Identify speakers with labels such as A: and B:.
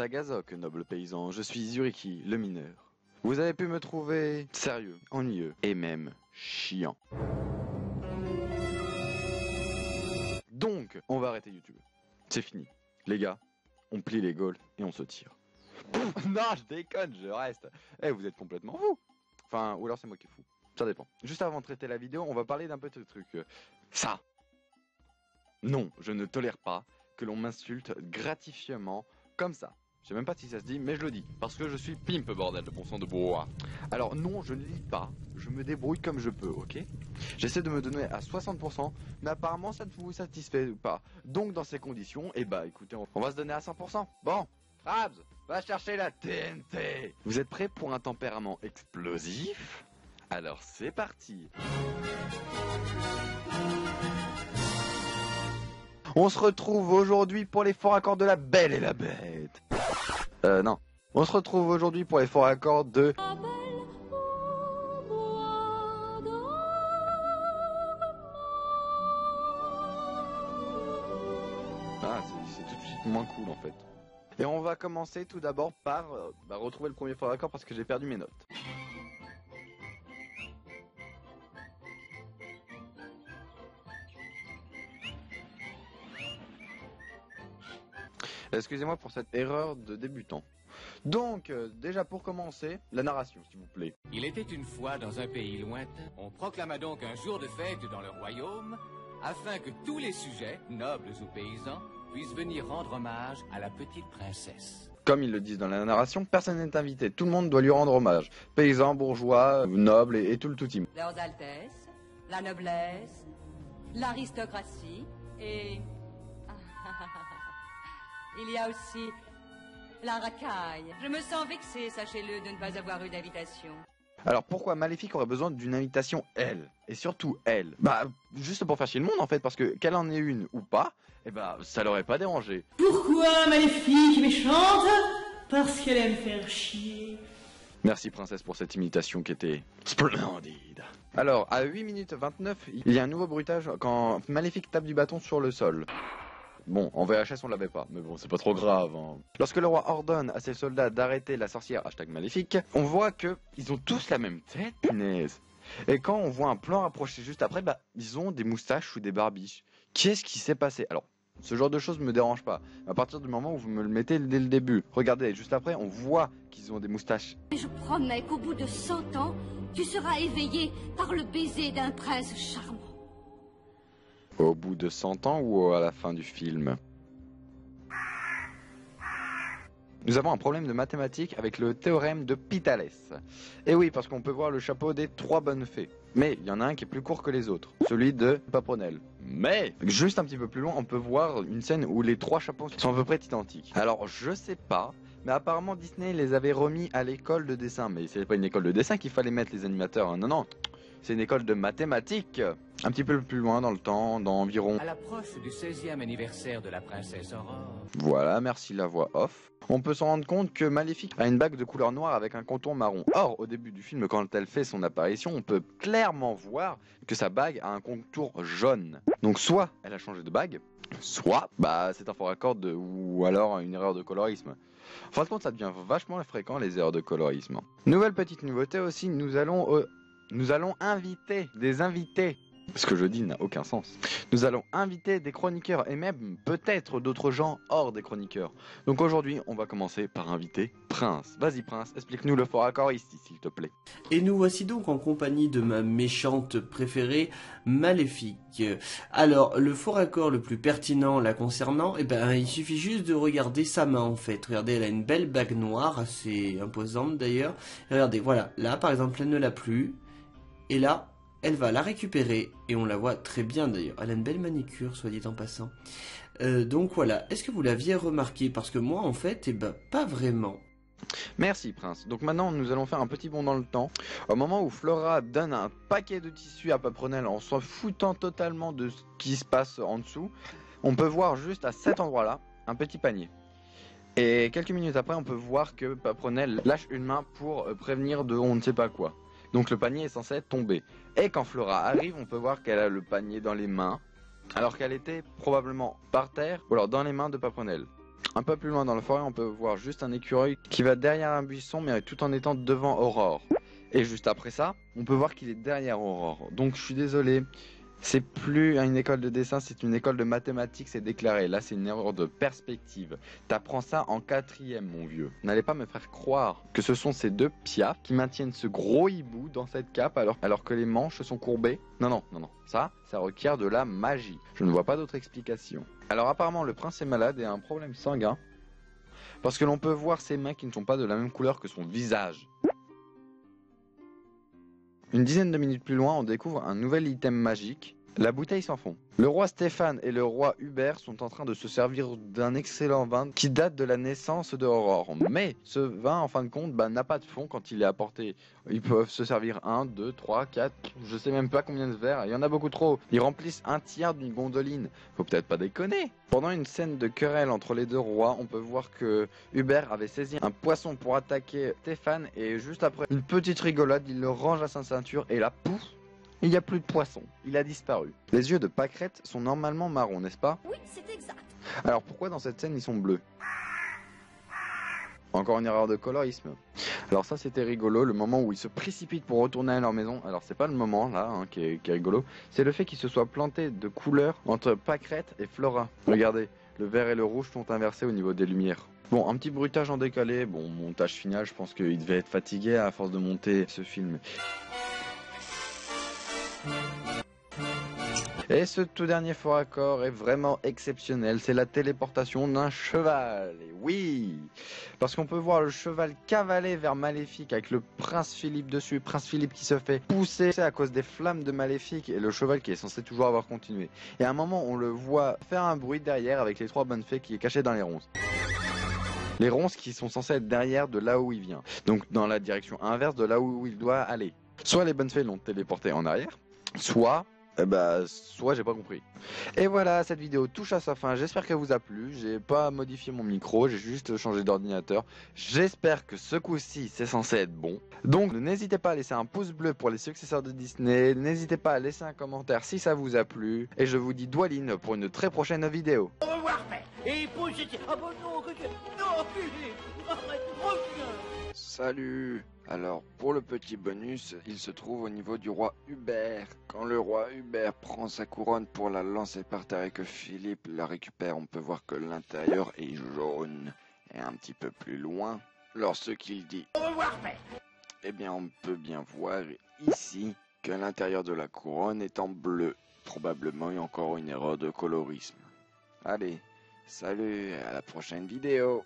A: Tagazok, noble paysan, je suis Zuriki, le mineur. Vous avez pu me trouver sérieux, ennuyeux et même chiant. Donc, on va arrêter YouTube. C'est fini. Les gars, on plie les gaules et on se tire. Non, je déconne, je reste. Eh, vous êtes complètement fou. Enfin, ou alors c'est moi qui est fou. Ça dépend. Juste avant de traiter la vidéo, on va parler d'un petit truc. Ça. Non, je ne tolère pas que l'on m'insulte gratifiamment comme ça. Je sais même pas si ça se dit, mais je le dis. Parce que je suis pimp, bordel de bon sang de bois. Alors non, je ne lis pas. Je me débrouille comme je peux, ok? J'essaie de me donner à 60%, mais apparemment ça ne vous satisfait pas. Donc dans ces conditions, eh bah écoutez, on va se donner à 100%. Bon, Krabs, va chercher la TNT. Vous êtes prêts pour un tempérament explosif? Alors c'est parti. On se retrouve aujourd'hui pour les forts accords de la Belle et la Bête. Non. On se retrouve aujourd'hui pour les forts accords de... Ah, c'est tout de suite moins cool en fait. Et on va commencer tout d'abord par retrouver le premier fort accord parce que j'ai perdu mes notes. Excusez-moi pour cette erreur de débutant. Donc, déjà pour commencer, la narration, s'il vous plaît.
B: Il était une fois dans un pays lointain. On proclama donc un jour de fête dans le royaume, afin que tous les sujets, nobles ou paysans, puissent venir rendre hommage à la petite princesse.
A: Comme ils le disent dans la narration, personne n'est invité, tout le monde doit lui rendre hommage. Paysans, bourgeois, nobles et tout le tout team.
C: Leurs Altesses, la noblesse, l'aristocratie et... Il y a aussi la racaille. Je me sens vexée, sachez-le, de ne pas avoir eu d'invitation.
A: Alors pourquoi Maléfique aurait besoin d'une invitation, elle? Et surtout elle? Bah, juste pour faire chier le monde en fait, parce que qu'elle en ait une ou pas, eh bah, ça l'aurait pas dérangé.
D: Pourquoi Maléfique méchante? Parce qu'elle aime faire chier.
A: Merci princesse pour cette imitation qui était splendide. Alors, à 8 minutes 29, il y a un nouveau bruitage quand Maléfique tape du bâton sur le sol. Bon, en VHS on l'avait pas, mais bon, c'est pas trop grave. Hein. Lorsque le roi ordonne à ses soldats d'arrêter la sorcière #Maléfique, on voit que ils ont tous la même tête, punaise. Et quand on voit un plan rapproché juste après, bah, ils ont des moustaches ou des barbiches. Qu'est-ce qui s'est passé? Alors, ce genre de choses me dérange pas. À partir du moment où vous me le mettez dès le début. Regardez, juste après, on voit qu'ils ont des moustaches.
E: Je promets qu'au bout de 100 ans, tu seras éveillé par le baiser d'un prince charmant.
A: Au bout de 100 ans ou à la fin du film? Nous avons un problème de mathématiques avec le théorème de Pithalès. Et oui, parce qu'on peut voir le chapeau des 3 bonnes fées. Mais il y en a un qui est plus court que les autres, celui de Papronel. Mais, juste un petit peu plus loin, on peut voir une scène où les 3 chapeaux sont à peu près identiques. Alors, je sais pas, mais apparemment Disney les avait remis à l'école de dessin. Mais c'est pas une école de dessin qu'il fallait mettre les animateurs, hein. Non, non. C'est une école de mathématiques, un petit peu plus loin dans le temps, dans environ...
B: À l'approche du 16e anniversaire de la princesse Aurore.
A: Voilà, merci la voix off. On peut s'en rendre compte que Maléfique a une bague de couleur noire avec un contour marron. Or, au début du film, quand elle fait son apparition, on peut clairement voir que sa bague a un contour jaune. Donc soit elle a changé de bague, soit bah c'est un fort accord ou alors une erreur de colorisme. En fin de compte, ça devient vachement fréquent les erreurs de colorisme. Nouvelle petite nouveauté aussi, nous allons inviter des invités. Ce que je dis n'a aucun sens. Nous allons inviter des chroniqueurs et même peut-être d'autres gens hors des chroniqueurs. Donc aujourd'hui, on va commencer par inviter Prince. Vas-y Prince, explique-nous le fort accord ici, s'il te plaît.
F: Et nous voici donc en compagnie de ma méchante préférée, Maléfique. Alors, le fort accord le plus pertinent la concernant, eh ben, il suffit juste de regarder sa main en fait. Regardez, elle a une belle bague noire, assez imposante d'ailleurs. Regardez, voilà, là par exemple, elle ne l'a plus. Et là, elle va la récupérer, et on la voit très bien d'ailleurs. Elle a une belle manicure, soit dit en passant. Donc voilà, est-ce que vous l'aviez remarqué? Parce que moi, en fait, eh ben, pas vraiment.
A: Merci Prince. Donc maintenant, nous allons faire un petit bond dans le temps. Au moment où Flora donne un paquet de tissus à Papronel en s'en foutant totalement de ce qui se passe en dessous, on peut voir juste à cet endroit-là un petit panier. Et quelques minutes après, on peut voir que Papronel lâche une main pour prévenir de on ne sait pas quoi. Donc le panier est censé tomber. Et quand Flora arrive, on peut voir qu'elle a le panier dans les mains, alors qu'elle était probablement par terre, ou alors dans les mains de Papronel. Un peu plus loin dans la forêt, on peut voir juste un écureuil qui va derrière un buisson, mais tout en étant devant Aurore. Et juste après ça, on peut voir qu'il est derrière Aurore. Donc je suis désolé, c'est plus une école de dessin, c'est une école de mathématiques, c'est déclaré. Là, c'est une erreur de perspective. T'apprends ça en 4e, mon vieux. N'allez pas me faire croire que ce sont ces deux piafs qui maintiennent ce gros hibou dans cette cape alors que les manches sont courbées. Non. Ça requiert de la magie. Je ne vois pas d'autre explication. Alors apparemment, le prince est malade et a un problème sanguin. Parce que l'on peut voir ses mains qui ne sont pas de la même couleur que son visage. Une dizaine de minutes plus loin, on découvre un nouvel item magique, la bouteille sans fond. Le roi Stéphane et le roi Hubert sont en train de se servir d'un excellent vin qui date de la naissance de Aurore. Mais ce vin, en fin de compte, n'a pas de fond quand il est apporté. Ils peuvent se servir 1, 2, 3, 4, je sais même pas combien de verres, il y en a beaucoup trop. Ils remplissent un tiers d'une gondoline. Faut peut-être pas déconner. Pendant une scène de querelle entre les deux rois, on peut voir que Hubert avait saisi un poisson pour attaquer Stéphane et juste après une petite rigolade, il le range à sa ceinture et là, pouf, il n'y a plus de poisson, il a disparu. Les yeux de Pâquerette sont normalement marrons, n'est-ce pas?
E: Oui, c'est exact.
A: Alors pourquoi dans cette scène ils sont bleus? Encore une erreur de colorisme. Alors ça c'était rigolo, le moment où ils se précipitent pour retourner à leur maison. Alors c'est pas le moment là qui est rigolo, c'est le fait qu'ils se soient plantés de couleurs entre Pâquerette et Flora. Regardez, le vert et le rouge sont inversés au niveau des lumières. Bon, un petit bruitage en décalé, bon montage final, je pense qu'il devait être fatigué à force de monter ce film. Et ce tout dernier faux raccord est vraiment exceptionnel, c'est la téléportation d'un cheval. Et oui, parce qu'on peut voir le cheval cavaler vers Maléfique avec le prince Philippe dessus, prince Philippe qui se fait pousser à cause des flammes de Maléfique et le cheval qui est censé toujours avoir continué. Et à un moment, on le voit faire un bruit derrière avec les 3 bonnes fées qui est caché dans les ronces. Les ronces qui sont censées être derrière de là où il vient, donc dans la direction inverse de là où il doit aller. Soit les bonnes fées l'ont téléporté en arrière, soit j'ai pas compris. Et voilà, cette vidéo touche à sa fin, j'espère qu'elle vous a plu, j'ai pas modifié mon micro, j'ai juste changé d'ordinateur. J'espère que ce coup-ci c'est censé être bon. Donc n'hésitez pas à laisser un pouce bleu pour les successeurs de Disney, n'hésitez pas à laisser un commentaire si ça vous a plu, et je vous dis Dwalin pour une très prochaine vidéo.
G: Au revoir, et posez... Ah bon non, non, arrête, reviens.
A: Salut. Alors, pour le petit bonus, il se trouve au niveau du roi Hubert. Quand le roi Hubert prend sa couronne pour la lancer par terre et que Philippe la récupère, on peut voir que l'intérieur est jaune. Et un petit peu plus loin, lorsqu'il dit
G: Au revoir,
A: eh bien, on peut bien voir ici que l'intérieur de la couronne est en bleu. Probablement, il y a encore une erreur de colorisme. Allez, salut, à la prochaine vidéo.